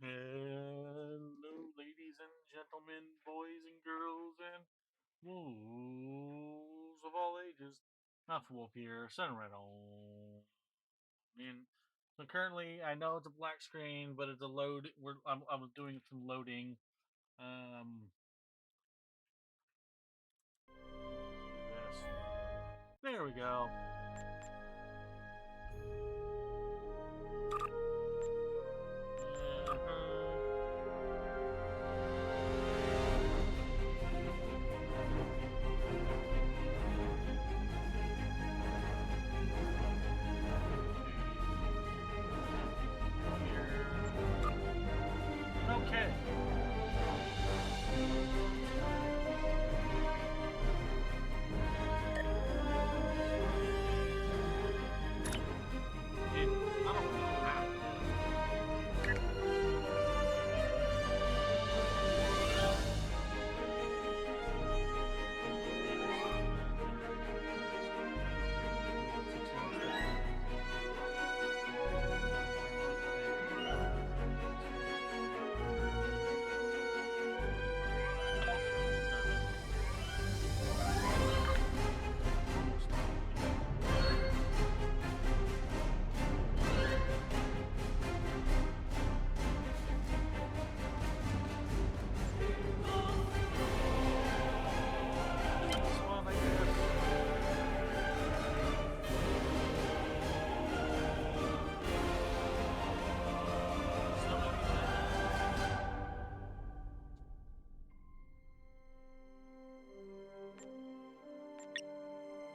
Hello, ladies and gentlemen, boys and girls, and wolves of all ages. Not Wolf here, Sun Red on. And so currently, I know it's a black screen, but it's a load. I'm doing some loading. Um, this. There we go. Okay. I don't know how.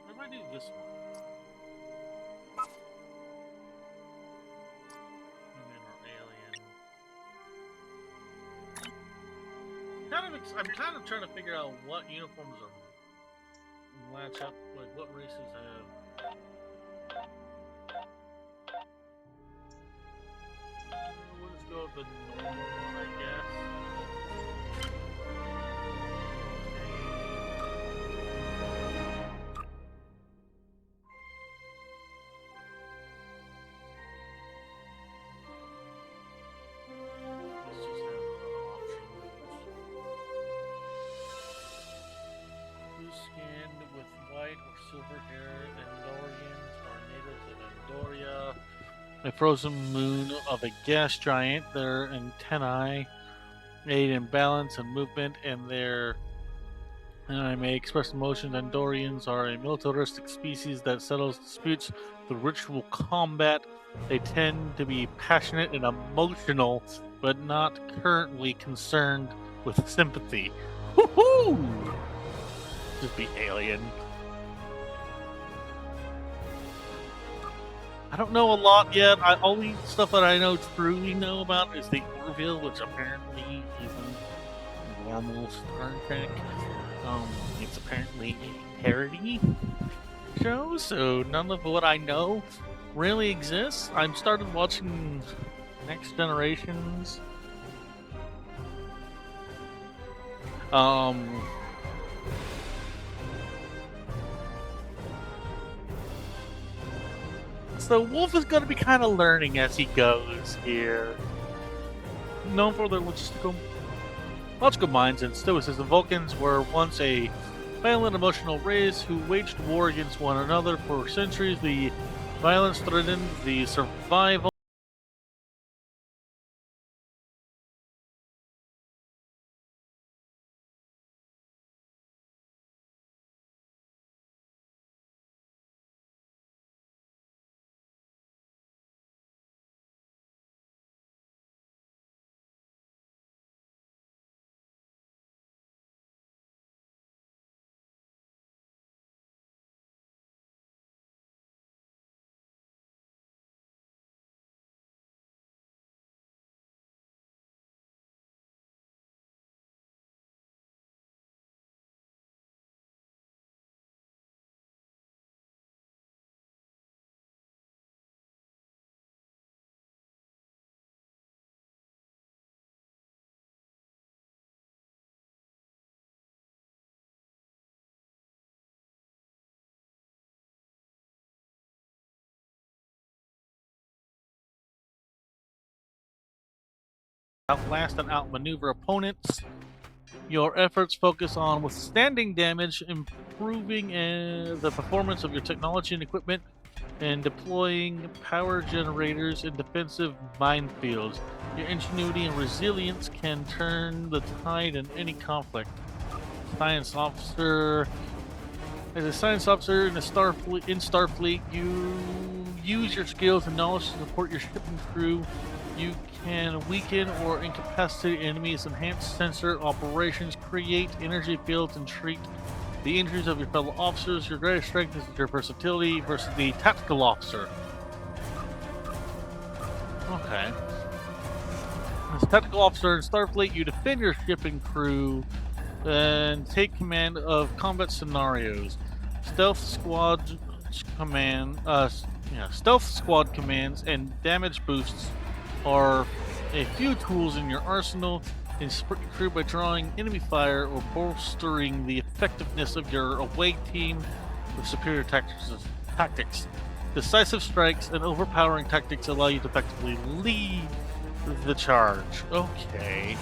Maybe I do this one. Human or alien. I'm kind of trying to figure out what uniforms are match up, like what races have. We'll just go with the normal one, I guess. Let's just have options. Who's skinned with white or silver hair? Andorians are natives of Andoria, a frozen moon of a gas giant. Their antennae aid in balance and movement, and I may express emotions. Andorians are a militaristic species that settles disputes through ritual combat. They tend to be passionate and emotional, but not currently concerned with sympathy. Woohoo! Just be alien. I don't know a lot yet. Only stuff that I know truly know about is the Orville, which apparently isn't normal Star Trek. It's apparently a parody show, so none of what I know really exists. I'm started watching Next Generations. So Wolffe is going to be kind of learning as he goes here. Known for their logical minds and stoicism, Vulcans were once a violent, emotional race who waged war against one another for centuries. The violence threatened the survival outlast and outmaneuver opponents. Your efforts focus on withstanding damage, improving the performance of your technology and equipment, and deploying power generators in defensive minefields. Your ingenuity and resilience can turn the tide in any conflict. Science officer. As a science officer in Starfleet, you use your skills and knowledge to support your ship and crew. You can weaken or incapacitate enemies, enhance sensor operations, create energy fields, and treat the injuries of your fellow officers. Your greatest strength is your versatility versus the tactical officer. Okay. As a tactical officer in Starfleet, you defend your ship and crew and take command of combat scenarios. Stealth squad commands and damage boosts are a few tools in your arsenal. And support your crew by drawing enemy fire or bolstering the effectiveness of your away team with superior tactics. Decisive strikes and overpowering tactics allow you to effectively lead the charge. Okay.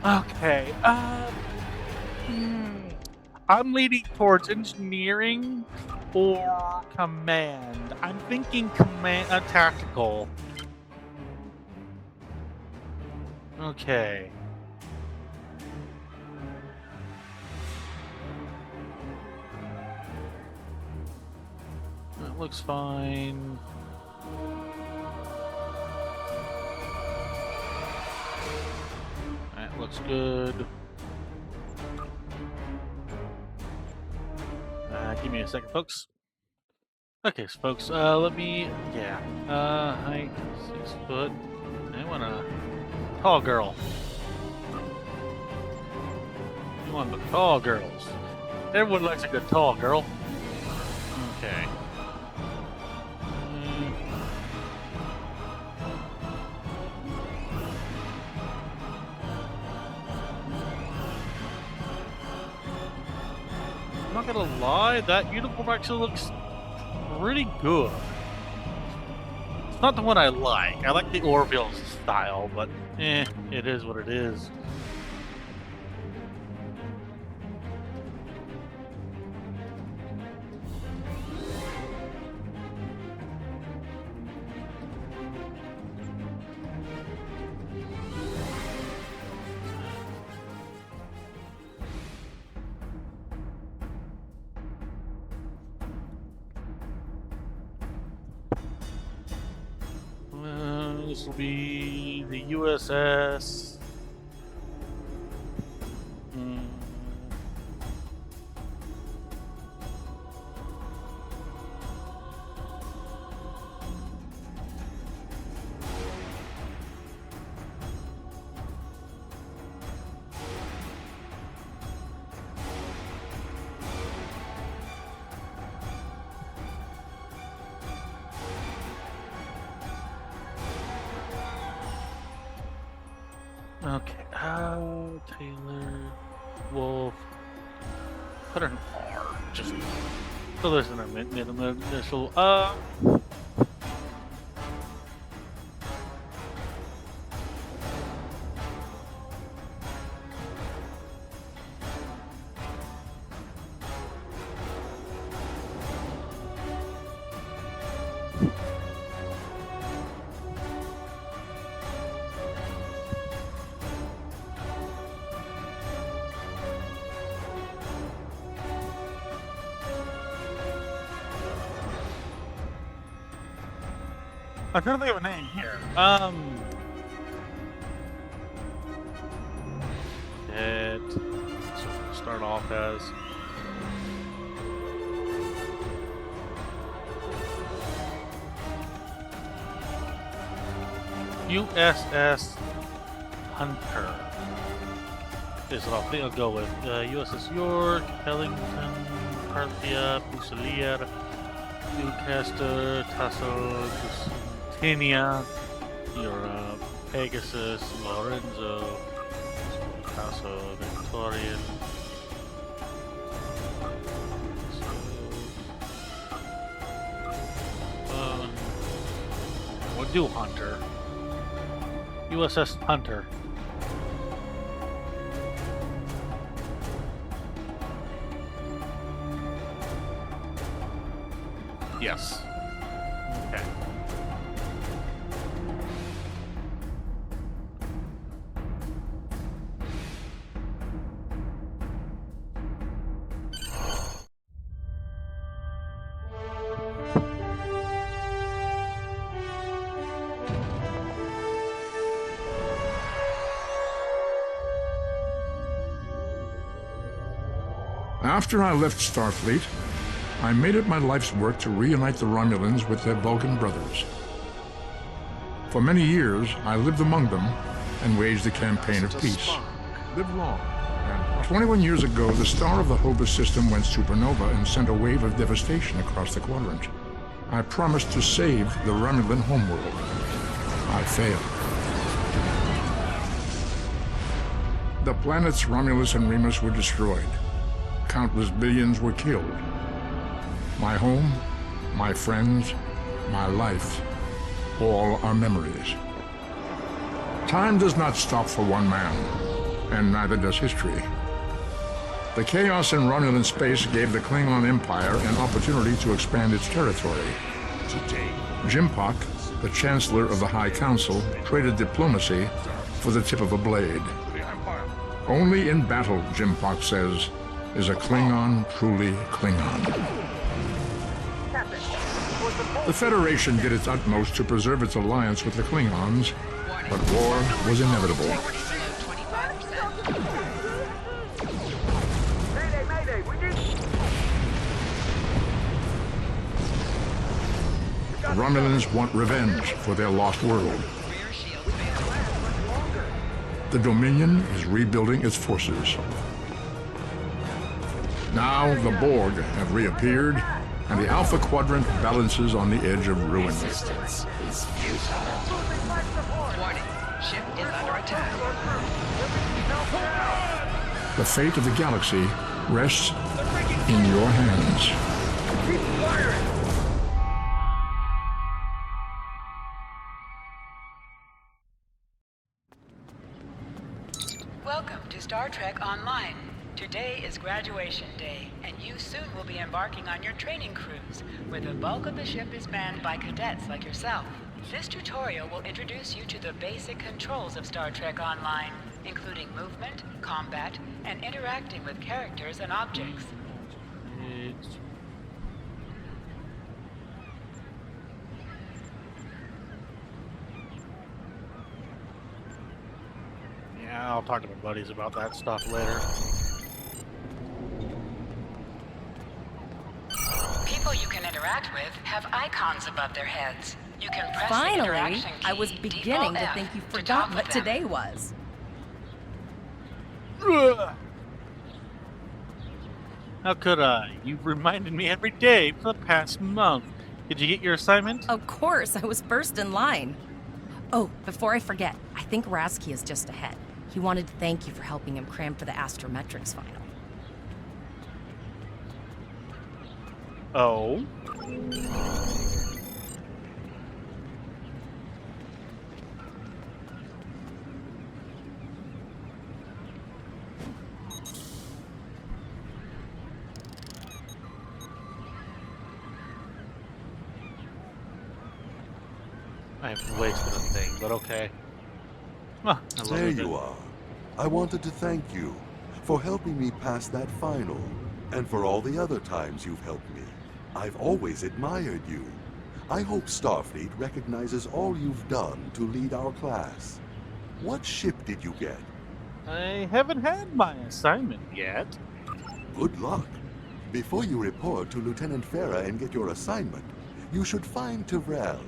Okay, I'm leaning towards engineering or command. I'm thinking tactical. Okay. That looks fine. Looks good. Give me a second, folks. Okay, so folks, let me, height 6 foot. I want a tall girl. You want the tall girls. Everyone likes a good tall girl. Okay. I'm not gonna lie, that uniform actually looks pretty good. It's not the one I like. I like the Orville style, but it is what it is. This will be the USS. Okay, Taylor, Wolffe, put an R, just so there's an initial, I'm trying to think of a name here. It start off as USS Hunter. is what I'll go with. USS York, Ellington, Parthia, Fusilier, Newcastle, Tasso, Lusitania, your Pegasus, Lorenzo, Tasso, Victorian. We'll do Hunter. USS Hunter. Yes. Okay. After I left Starfleet, I made it my life's work to reunite the Romulans with their Vulcan brothers. For many years, I lived among them and waged a campaign of peace. Live long. And 21 years ago, the star of the Hova system went supernova and sent a wave of devastation across the quadrant. I promised to save the Romulan homeworld. I failed. The planets Romulus and Remus were destroyed. Countless billions were killed. My home, my friends, my life, all are memories. Time does not stop for one man, and neither does history. The chaos in Romulan space gave the Klingon Empire an opportunity to expand its territory. Today, Jimpak, the Chancellor of the High Council, traded diplomacy for the tip of a blade. Only in battle, Jimpak says, is a Klingon truly Klingon. The Federation did its utmost to preserve its alliance with the Klingons, but war was inevitable. The Romulans want revenge for their lost world. The Dominion is rebuilding its forces. Now the Borg have reappeared, and the Alpha Quadrant balances on the edge of ruin. Resistance is futile. Warning, ship is under attack. The fate of the galaxy rests in your hands. Keep firing! Welcome to Star Trek Online. Today is graduation day, and you soon will be embarking on your training cruise, where the bulk of the ship is manned by cadets like yourself. This tutorial will introduce you to the basic controls of Star Trek Online, including movement, combat, and interacting with characters and objects. Yeah, I'll talk to my buddies about that stuff later. People you can interact with have icons above their heads. You can press the Finally, interaction key, I was beginning to Default think you F, to forgot talk what with them. today was. Ugh. How could I? You've reminded me every day for the past month. Did you get your assignment? Of course, I was first in line. Oh, before I forget, I think Rasky is just ahead. He wanted to thank you for helping him cram for the astrometrics final. Oh? I've wasted a thing, but okay. Ah, I love There it. you are. I wanted to thank you for helping me pass that final, and for all the other times you've helped me. I've always admired you. I hope Starfleet recognizes all you've done to lead our class. What ship did you get? I haven't had my assignment yet. Good luck. Before you report to Lieutenant Farah and get your assignment, you should find Tyrell.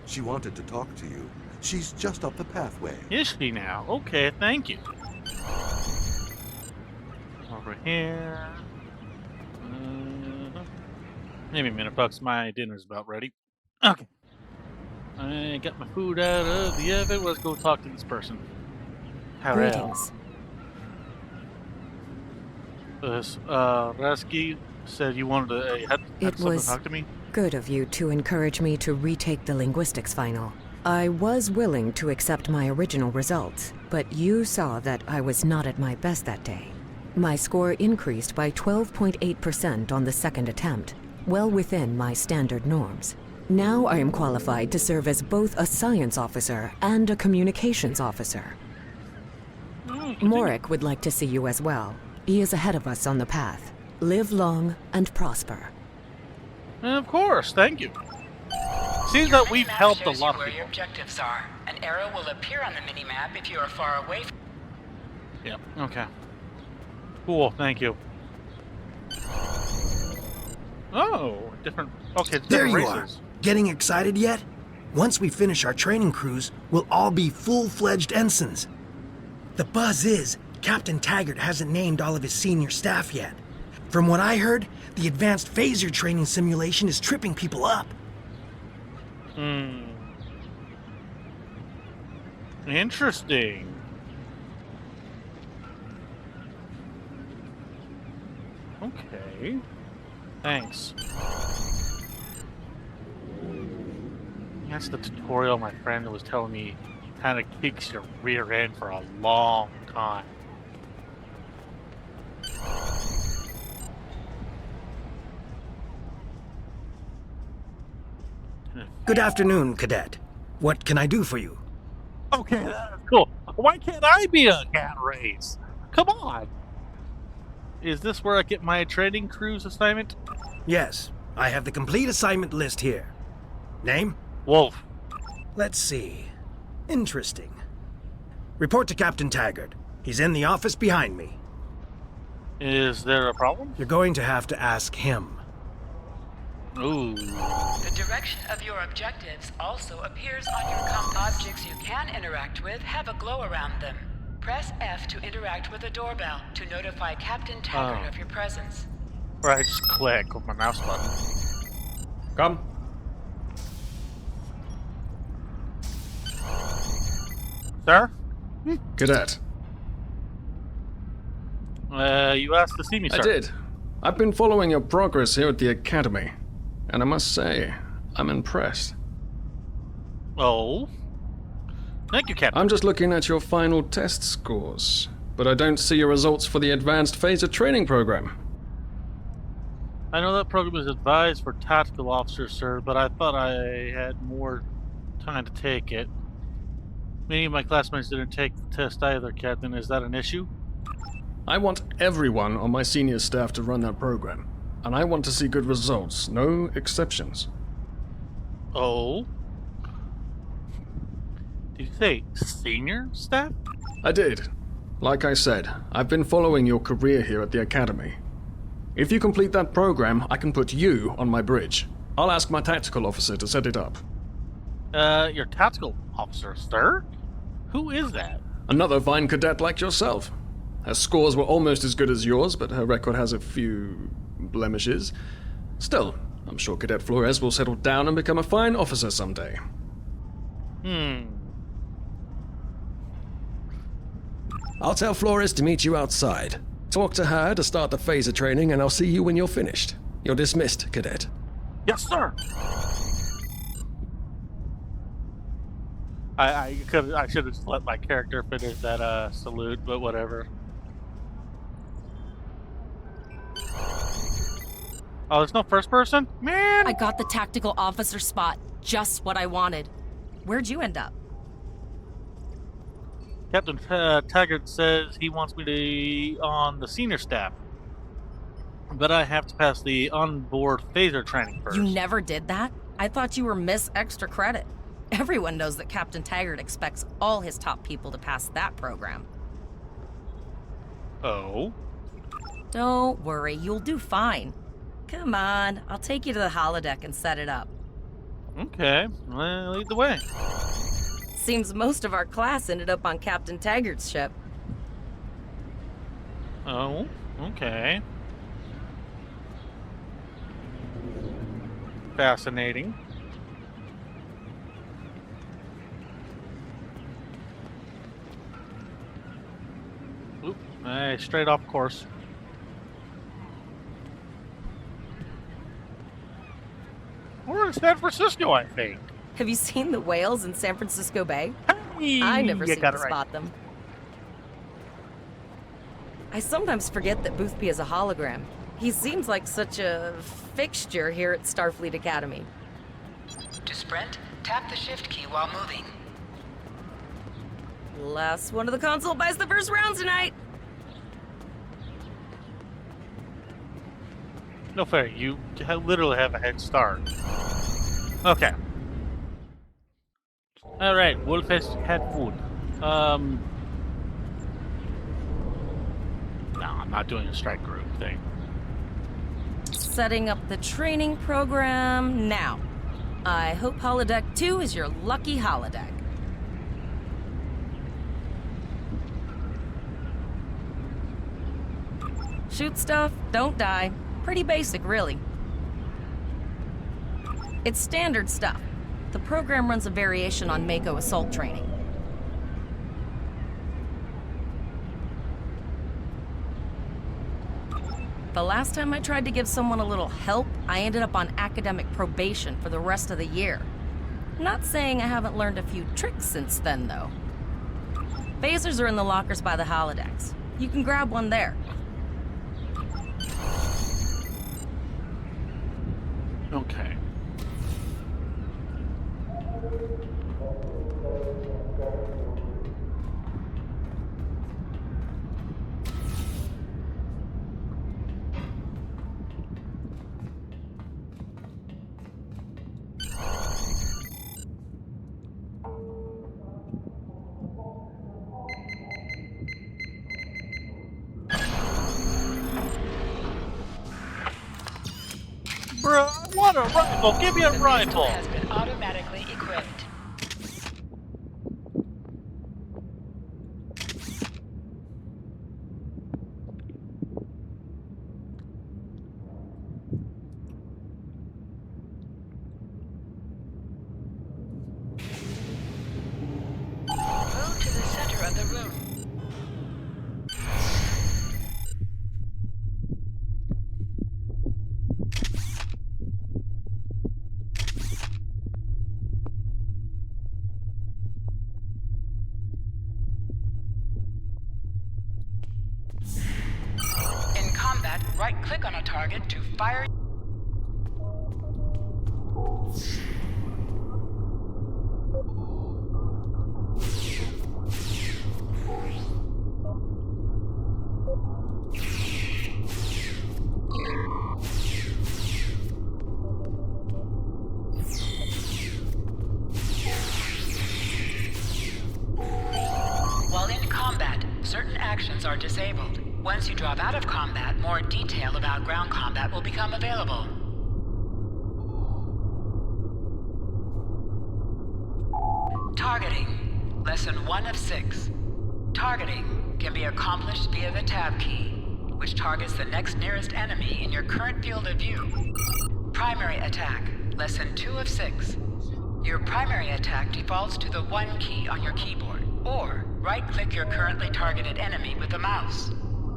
She wanted to talk to you. She's just up the pathway. Is she now? Okay, thank you. over here. Maybe a minute, folks. My dinner's about ready. Okay. I got my food out of the oven. Let's go talk to this person. Hello. Greetings. This Rasky said you wanted to had It someone was talk to me. good of you to encourage me to retake the linguistics final. I was willing to accept my original results, but you saw that I was not at my best that day. My score increased by 12.8% on the second attempt, well within my standard norms. Now I am qualified to serve as both a science officer and a communications officer. Morik would like to see you as well. He is ahead of us on the path. Live long and prosper. And of course, thank you. Seems that we've Minimap helped a shows lot you of where your people. objectives are. An arrow will appear on the minimap if you are far away from. Yeah, okay. Cool, thank you. Oh, different. Okay, it's There different you are. races. Getting excited yet? Once we finish our training cruise, we'll all be full-fledged ensigns. The buzz is, Captain Taggart hasn't named all of his senior staff yet. From what I heard, the advanced phaser training simulation is tripping people up. Interesting. Okay. Thanks. That's the tutorial my friend was telling me kind of kicks your rear end for a long time. Good afternoon, Cadet. What can I do for you? Okay, that's cool. Why can't I be a cat race? Come on. Is this where I get my training cruise assignment? Yes, I have the complete assignment list here. Name? Wolffe. Let's see. Interesting. Report to Captain Taggart. He's in the office behind me. Is there a problem? You're going to have to ask him. Ooh. The direction of your objectives also appears on your compass. Objects you can interact with have a glow around them. Press F to interact with a doorbell to notify Captain Taggart of your presence. Or I just click with my mouse button. Come. Sir? Cadet. You asked to see me, sir. I did. I've been following your progress here at the Academy, and I must say, I'm impressed. Oh? Thank you, Captain. I'm just looking at your final test scores, but I don't see your results for the Advanced Phaser Training Program. I know that program is advised for tactical officers, sir, but I thought I had more time to take it. Many of my classmates didn't take the test either, Captain. Is that an issue? I want everyone on my senior staff to run that program, and I want to see good results, no exceptions. Oh? Did you say senior staff? I did. Like I said, I've been following your career here at the Academy. If you complete that program, I can put you on my bridge. I'll ask my tactical officer to set it up. Your tactical officer, sir? Who is that? Another fine cadet like yourself. Her scores were almost as good as yours, but her record has a few blemishes. Still, I'm sure Cadet Flores will settle down and become a fine officer someday. I'll tell Flores to meet you outside. Talk to her to start the phaser training, and I'll see you when you're finished. You're dismissed, Cadet. Yes, sir! I should have just let my character finish that salute, but whatever. Oh, there's no first person? Man! I got the tactical officer spot. Just what I wanted. Where'd you end up? Captain Taggart says he wants me to be on the senior staff. But I have to pass the onboard phaser training first. You never did that? I thought you were Miss Extra Credit. Everyone knows that Captain Taggart expects all his top people to pass that program. Oh? Don't worry, you'll do fine. Come on, I'll take you to the holodeck and set it up. Okay, well, lead the way. Seems most of our class ended up on Captain Taggart's ship. Oh, okay. Fascinating. Oop, straight off course. We're in San Francisco, I think. Have you seen the whales in San Francisco Bay? Hey, I never you seem got to it right. spot them. I sometimes forget that Boothby is a hologram. He seems like such a fixture here at Starfleet Academy. To sprint, tap the shift key while moving. Last one of the console buys the first round tonight. No fair, you literally have a head start. Okay. Alright, Wolf has had food. No, I'm not doing a strike group thing. Setting up the training program now. I hope Holodeck 2 is your lucky holodeck. Shoot stuff, don't die. Pretty basic, really. It's standard stuff. The program runs a variation on Mako assault training. The last time I tried to give someone a little help, I ended up on academic probation for the rest of the year. Not saying I haven't learned a few tricks since then, though. Phasers are in the lockers by the holodecks. You can grab one there. Okay. Bruh, what a rifle! Give me a The rifle! pistol has been automatically equipped. Move to the center of the room. In combat, right-click on a target to fire. While in combat, certain actions are disabled. Once you drop out of combat, more detail about ground combat will become available. Targeting. Lesson 1 of 6. Targeting can be accomplished via the tab key, which targets the next nearest enemy in your current field of view. Primary attack. Lesson 2 of 6. Your primary attack defaults to the 1 key on your keyboard, or right-click your currently targeted enemy with the mouse.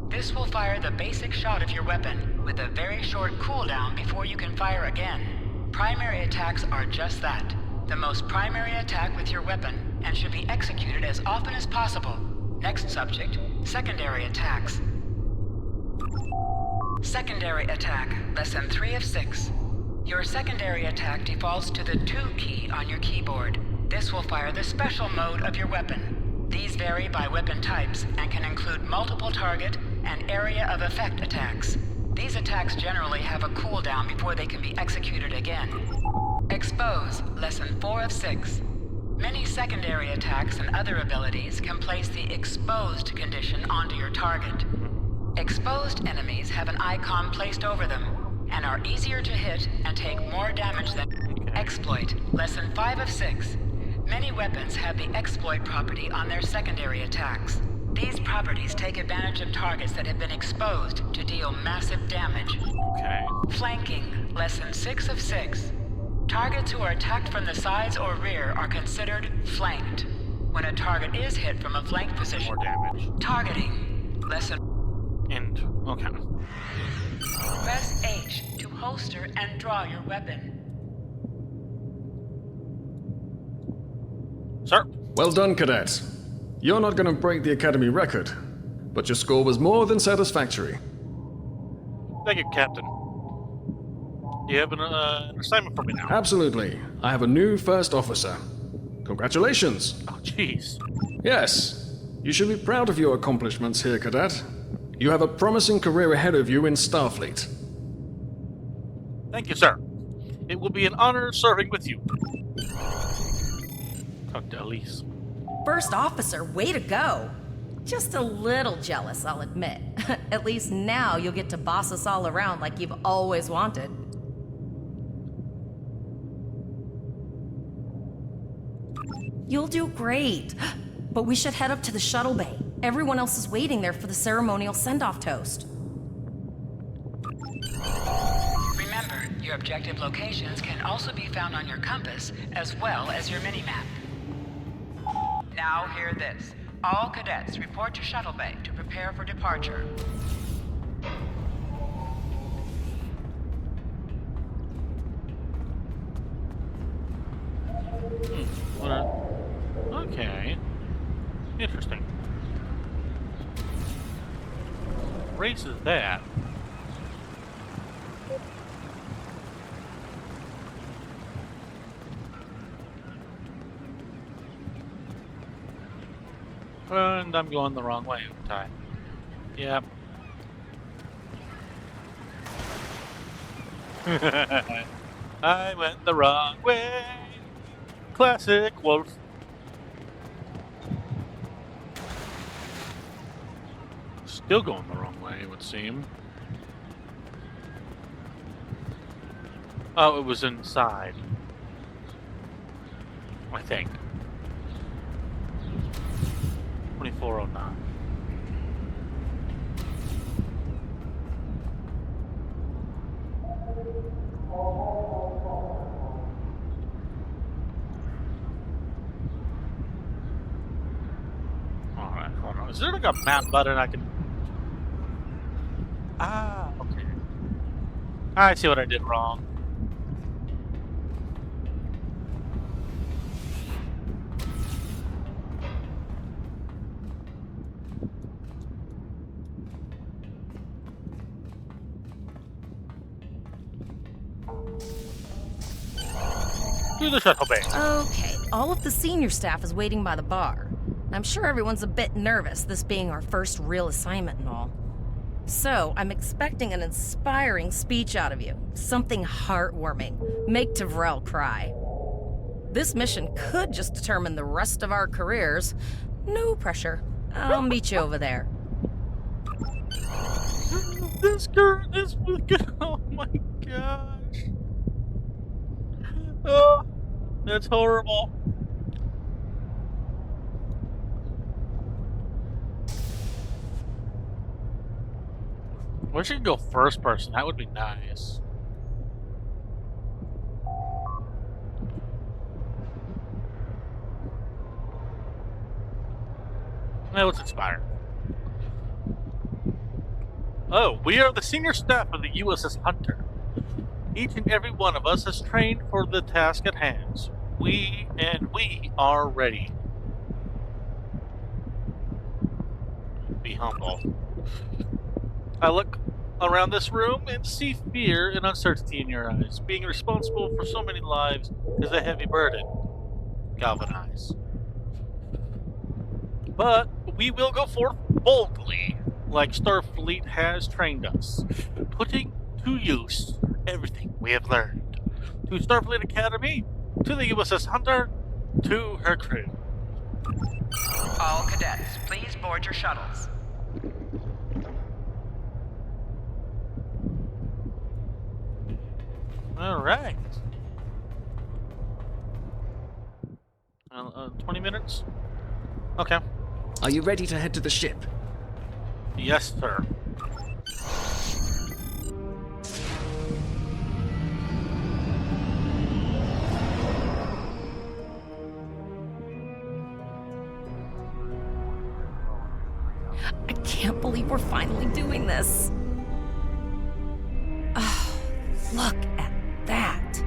This will fire the basic shot of your weapon, with a very short cooldown before you can fire again. Primary attacks are just that, the most primary attack with your weapon, and should be executed as often as possible. Next subject, secondary attacks. Secondary attack, lesson 3 of 6. Your secondary attack defaults to the 2 key on your keyboard. This will fire the special mode of your weapon. These vary by weapon types and can include multiple target and area of effect attacks. These attacks generally have a cooldown before they can be executed again. Expose, lesson 4 of 6. Many secondary attacks and other abilities can place the exposed condition onto your target. Exposed enemies have an icon placed over them and are easier to hit and take more damage than exploit, lesson 5 of 6. Many weapons have the exploit property on their secondary attacks. These properties take advantage of targets that have been exposed to deal massive damage. Okay. Flanking, lesson 6 of 6. Targets who are attacked from the sides or rear are considered flanked. When a target is hit from a flank position. More damage. Targeting, lesson. And okay. Press H to holster and draw your weapon. Sir. Well done, cadet. You're not going to break the Academy record, but your score was more than satisfactory. Thank you, Captain. You have an assignment for me now. Absolutely. I have a new first officer. Congratulations. Oh, jeez. Yes. You should be proud of your accomplishments here, cadet. You have a promising career ahead of you in Starfleet. Thank you, sir. It will be an honor serving with you. Talk to Elise. First officer, way to go. Just a little jealous, I'll admit. At least now you'll get to boss us all around like you've always wanted. You'll do great. But we should head up to the shuttle bay. Everyone else is waiting there for the ceremonial send-off toast. Remember, your objective locations can also be found on your compass as well as your minimap. Now hear this. All cadets report to shuttle bay to prepare for departure. Okay. Interesting. Race is that? And I'm going the wrong way, aren't I? Yep. I went the wrong way. Classic Wolffe. Still going the wrong way, it would seem. Oh, it was inside. I think. 2409. Alright, hold on. Is there like a map button I can... Ah, okay. I see what I did wrong. To the shuttle bay. Okay, all of the senior staff is waiting by the bar. I'm sure everyone's a bit nervous, this being our first real assignment and all. So, I'm expecting an inspiring speech out of you. Something heartwarming. Make Tavrel cry. This mission could just determine the rest of our careers. No pressure. I'll meet you over there. This girl is wicked. Oh my gosh. Oh, that's horrible. We should go first person. That would be nice. Now let's inspire. Oh, we are the senior staff of the USS Hunter. Each and every one of us has trained for the task at hand. We are ready. Be humble. I look around this room and see fear and uncertainty in your eyes. Being responsible for so many lives is a heavy burden. Galvanize. But we will go forth boldly, like Starfleet has trained us, putting to use everything we have learned. To Starfleet Academy, to the USS Hunter, to her crew. All cadets, please board your shuttles. All right. 20 minutes? Okay. Are you ready to head to the ship? Yes, sir. I can't believe we're finally doing this. Oh, look at that.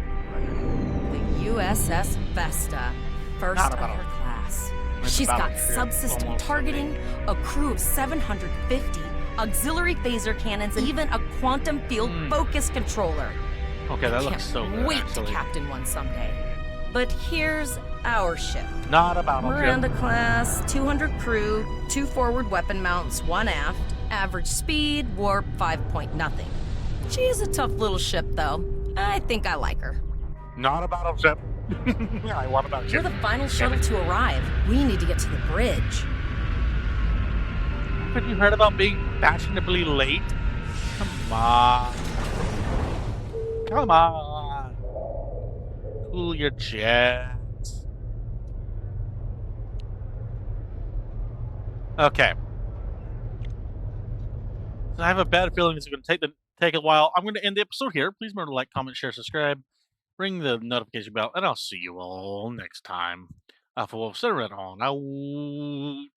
The USS Vesta, first Not of about her class. It's She's about got a ship, subsystem almost targeting, a crew of 750, auxiliary phaser cannons, and even a quantum field focus controller. Okay, that Can't looks so good, wait actually. to captain one someday. But here's our ship. Not about Miranda class, 200 crew, 2 forward weapon mounts, 1 aft, average speed, warp 5.0. She is a tough little ship, though. I think I like her. Not a battleship. I want a battleship. You're the final shuttle to arrive. We need to get to the bridge. Haven't you heard about being fashionably late? Come on. Come on. Cool your jets. Okay. So I have a bad feeling it's going to take a while. I'm going to end the episode here. Please remember to like, comment, share, subscribe, ring the notification bell, and I'll see you all next time. For Wolffe, sit around on out.